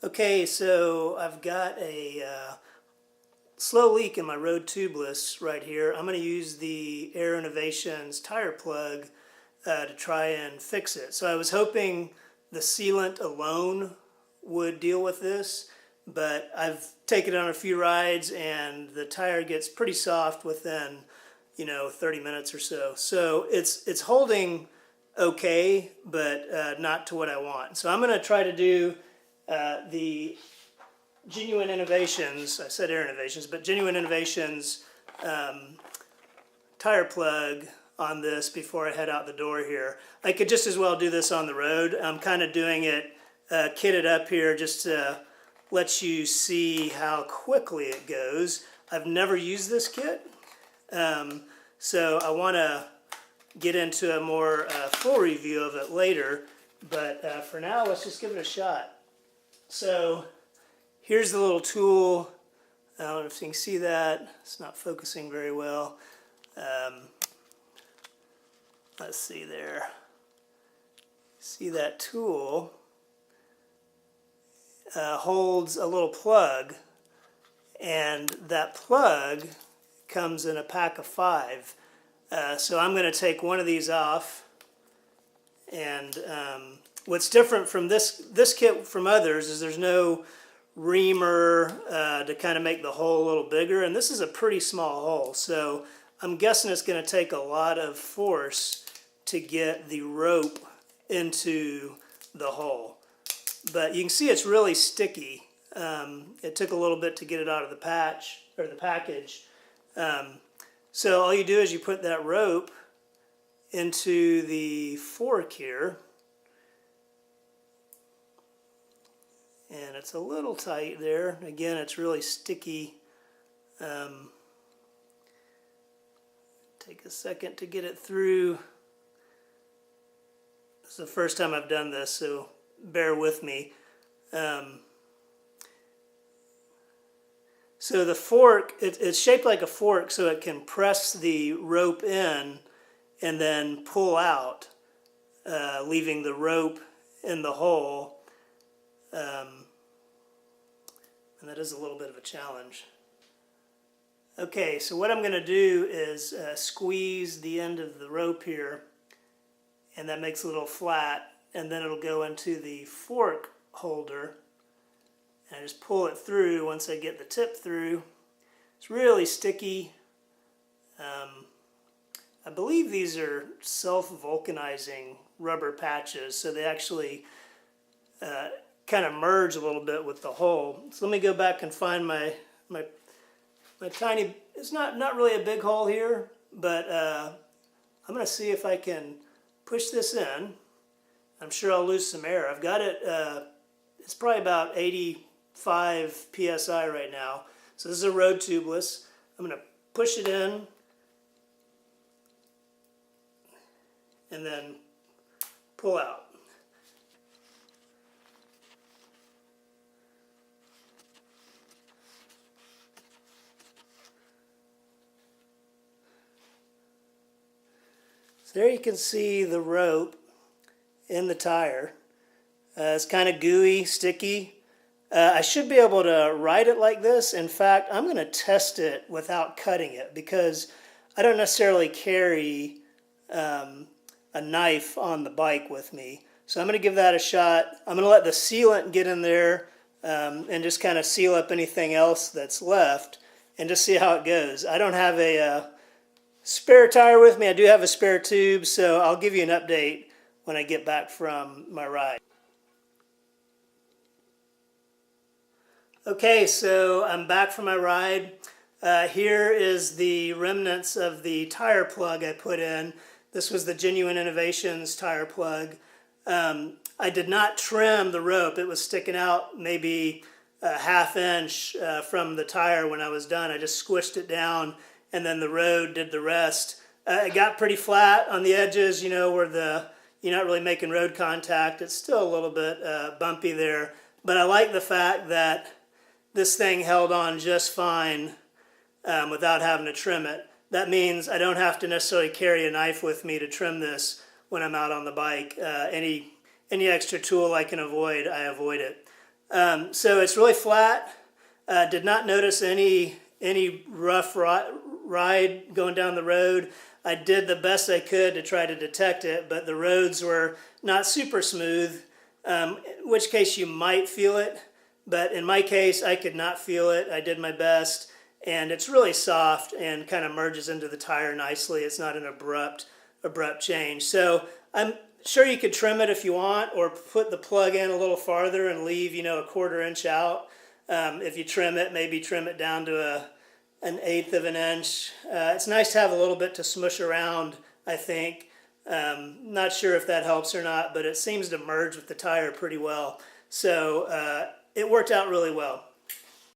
Okay, so I've got a slow leak in my road tubeless right here. I'm going to use the Air Innovations tire plug to try and fix it. So I was hoping the sealant alone would deal with this, but I've taken it on a few rides and the tire gets pretty soft within 30 minutes or so. So it's holding okay, but not to what I want. So I'm going to try to do the Genuine Innovations, I said Air Innovations, but Genuine Innovations tire plug on this before I head out the door here. I could just as well do this on the road. I'm kind of doing it kitted up here just to let you see how quickly it goes. I've never used this kit, so I want to get into a more full review of it later, but for now let's just give it a shot. So here's the little tool. I don't know if you can see that. It's not focusing very well. Let's see there. See that tool holds a little plug, and that plug comes in a pack of 5. So I'm going to take one of these off, and what's different from this kit from others is there's no reamer to kind of make the hole a little bigger, and this is a pretty small hole, so I'm guessing it's going to take a lot of force to get the rope into the hole. But you can see it's really sticky. It took a little bit to get it out of the patch or the package. So all you do is you put that rope into the fork here, and it's a little tight there. Again, it's really sticky. Take a second to get it through. This is the first time I've done this, so bear with me. So the fork, it's shaped like a fork so it can press the rope in and then pull out, leaving the rope in the hole. And that is a little bit of a challenge. Okay, so what I'm going to do is squeeze the end of the rope here, and that makes it a little flat, and then it'll go into the fork holder, and I just pull it through once I get the tip through. It's really sticky. I believe these are self-vulcanizing rubber patches, so they actually kind of merge a little bit with the hole. So let me go back and find my tiny, it's not really a big hole here, but I'm going to see if I can push this in. I'm sure I'll lose some air. I've got it, it's probably about 85 psi right now. So this is a road tubeless. I'm going to push it in and then pull out. So there you can see the rope in the tire. It's kind of gooey, sticky. I should be able to ride it like this. In fact, I'm going to test it without cutting it because I don't necessarily carry a knife on the bike with me. So I'm going to give that a shot. I'm going to let the sealant get in there and just kind of seal up anything else that's left and just see how it goes. I don't have a spare tire with me. I do have a spare tube, so I'll give you an update when I get back from my ride. Okay, so I'm back from my ride. Here is the remnants of the tire plug I put in. This was the Genuine Innovations tire plug. I did not trim the rope. It was sticking out maybe a ½ inch from the tire when I was done. I just squished it down, and then the road did the rest. It got pretty flat on the edges, where you're not really making road contact. It's still a little bit bumpy there, but I like the fact that this thing held on just fine without having to trim it. That means I don't have to necessarily carry a knife with me to trim this when I'm out on the bike. Any extra tool I can avoid, I avoid it. So it's really flat. Did not notice any rough ride going down the road. I did the best I could to try to detect it, but the roads were not super smooth, in which case you might feel it. But in my case, I could not feel it. I did my best, and it's really soft and kind of merges into the tire nicely. It's not an abrupt change. So I'm sure you could trim it if you want, or put the plug in a little farther and leave, you know, a 1/4 inch out. If you trim it, maybe trim it down to an 1/8 of an inch. It's nice to have a little bit to smush around, I think. Not sure if that helps or not, but it seems to merge with the tire pretty well. So it worked out really well.